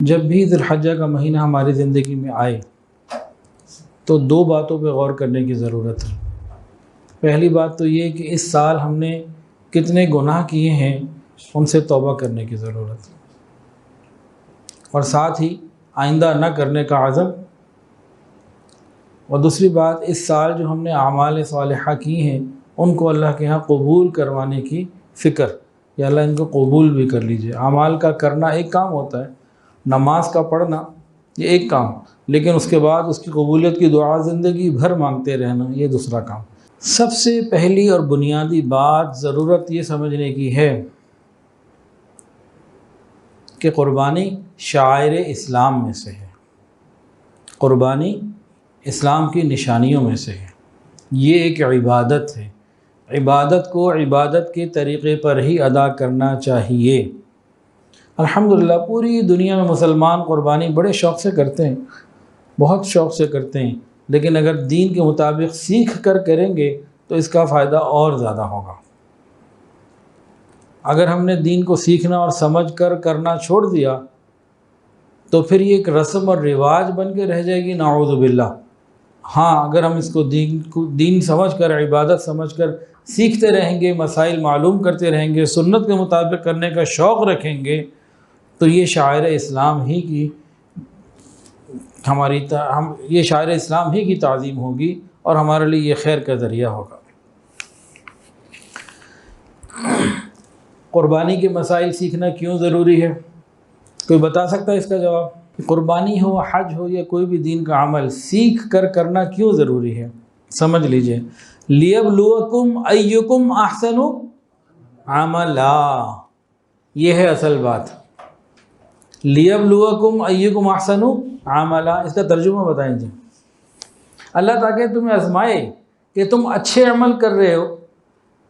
جب بھی ذی الحجہ کا مہینہ ہماری زندگی میں آئے تو دو باتوں پہ غور کرنے کی ضرورت ہے۔ پہلی بات تو یہ کہ اس سال ہم نے کتنے گناہ کیے ہیں، ان سے توبہ کرنے کی ضرورت ہے، اور ساتھ ہی آئندہ نہ کرنے کا عزم۔ اور دوسری بات، اس سال جو ہم نے اعمال صالحہ کی ہیں ان کو اللہ کے ہاں قبول کروانے کی فکر، یا اللہ ان کو قبول بھی کر لیجئے۔ اعمال کا کرنا ایک کام ہوتا ہے، نماز کا پڑھنا یہ ایک کام، لیکن اس کے بعد اس کی قبولیت کی دعا زندگی بھر مانگتے رہنا یہ دوسرا کام۔ سب سے پہلی اور بنیادی بات ضرورت یہ سمجھنے کی ہے کہ قربانی شعائر اسلام میں سے ہے، قربانی اسلام کی نشانیوں میں سے ہے، یہ ایک عبادت ہے۔ عبادت کو عبادت کے طریقے پر ہی ادا کرنا چاہیے۔ الحمدللہ پوری دنیا میں مسلمان قربانی بڑے شوق سے کرتے ہیں، بہت شوق سے کرتے ہیں، لیکن اگر دین کے مطابق سیکھ کر کریں گے تو اس کا فائدہ اور زیادہ ہوگا۔ اگر ہم نے دین کو سیکھنا اور سمجھ کر کرنا چھوڑ دیا تو پھر یہ ایک رسم اور رواج بن کے رہ جائے گی، نعوذ باللہ۔ ہاں، اگر ہم اس کو دین سمجھ کر، عبادت سمجھ کر سیکھتے رہیں گے، مسائل معلوم کرتے رہیں گے، سنت کے مطابق کرنے کا شوق رکھیں گے تو یہ شاعر اسلام ہی کی یہ شاعر اسلام ہی کی تعظیم ہوگی اور ہمارے لیے یہ خیر کا ذریعہ ہوگا۔ قربانی کے مسائل سیکھنا کیوں ضروری ہے؟ کوئی بتا سکتا ہے اس کا جواب؟ قربانی ہو، حج ہو یا کوئی بھی دین کا عمل سیکھ کر کرنا کیوں ضروری ہے؟ سمجھ لیجئے، لِيَبْلُوَكُمْ أَيُّكُمْ أَحْسَنُ عَمَلًا، یہ ہے اصل بات۔ لِيَبْلُوَكُمْ أَيُّكُمْ أَحْسَنُ عَمَلًا، اس کا ترجمہ بتائیں جی۔ اللہ تاکہ تمہیں آزمائے کہ تم اچھے عمل کر رہے ہو،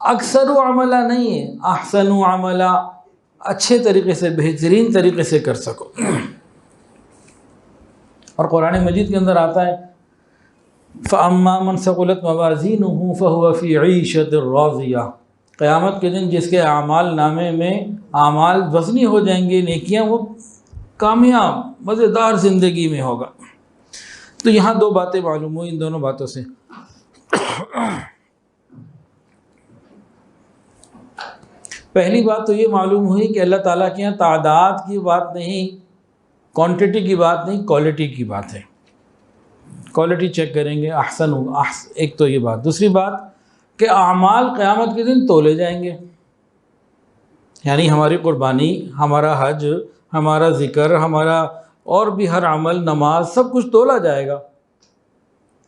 اکثر عملہ نہیں ہے، احسن عملہ، اچھے طریقے سے، بہترین طریقے سے کر سکو۔ اور قرآن مجید کے اندر آتا ہے فَأَمَّا مَنْ ثَقُلَتْ مَوَازِينُهُ فَهُوَ فِي عِيشَةٍ رَاضِيَةٍ، قیامت کے دن جس کے اعمال نامے میں اعمال وزنی ہو جائیں گے، نیکیاں، وہ کامیاب مزیدار زندگی میں ہوگا۔ تو یہاں دو باتیں معلوم ہوئی ان دونوں باتوں سے۔ پہلی بات تو یہ معلوم ہوئی کہ اللہ تعالیٰ کے یہاں تعداد کی بات نہیں، کوانٹٹی کی بات نہیں، کوالٹی کی بات ہے۔ کوالٹی چیک کریں گے، احسن ایک تو یہ بات۔ دوسری بات کہ اعمال قیامت کے دن تولے جائیں گے، یعنی ہماری قربانی، ہمارا حج، ہمارا ذکر، ہمارا اور بھی ہر عمل، نماز، سب کچھ تولا جائے گا۔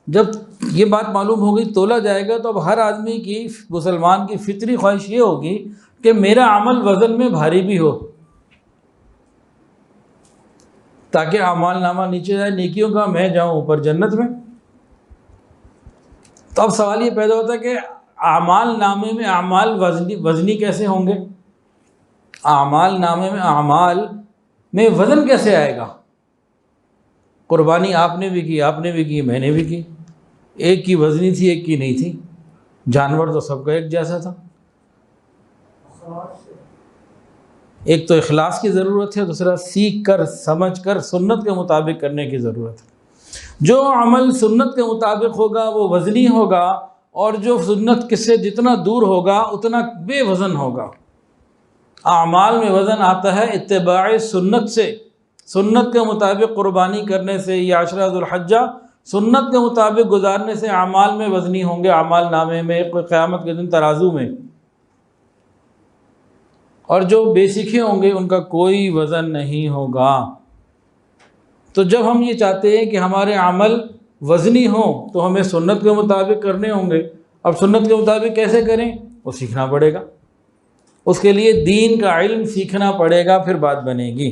جب یہ بات معلوم ہوگی تولا جائے گا تو اب ہر آدمی کی، مسلمان کی فطری خواہش یہ ہوگی کہ میرا عمل وزن میں بھاری بھی ہو تاکہ اعمال نامہ نیچے جائے، نیکیوں کا میں جاؤں اوپر جنت میں۔ تو اب سوال یہ پیدا ہوتا ہے کہ اعمال نامے میں اعمال وزنی کیسے ہوں گے؟ اعمال نامے میں اعمال میں وزن کیسے آئے گا؟ قربانی آپ نے بھی کی، آپ نے بھی کی، میں نے بھی کی، ایک کی وزنی تھی ایک کی نہیں تھی، جانور تو سب کا ایک جیسا تھا۔ ایک تو اخلاص کی ضرورت ہے، دوسرا سیکھ کر سمجھ کر سنت کے مطابق کرنے کی ضرورت ہے۔ جو عمل سنت کے مطابق ہوگا وہ وزنی ہوگا، اور جو سنت سے جتنا دور ہوگا اتنا بے وزن ہوگا۔ اعمال میں وزن آتا ہے اتباع سنت سے، سنت کے مطابق قربانی کرنے سے، یا عشرہ ذو الحجہ سنت کے مطابق گزارنے سے اعمال میں وزنی ہوں گے، اعمال نامے میں قیامت کے دن ترازو میں۔ اور جو بے سیکھے ہوں گے ان کا کوئی وزن نہیں ہوگا۔ تو جب ہم یہ چاہتے ہیں کہ ہمارے عمل وزنی ہوں تو ہمیں سنت کے مطابق کرنے ہوں گے۔ اب سنت کے مطابق کیسے کریں؟ وہ سیکھنا پڑے گا، اس کے لیے دین کا علم سیکھنا پڑے گا، پھر بات بنے گی۔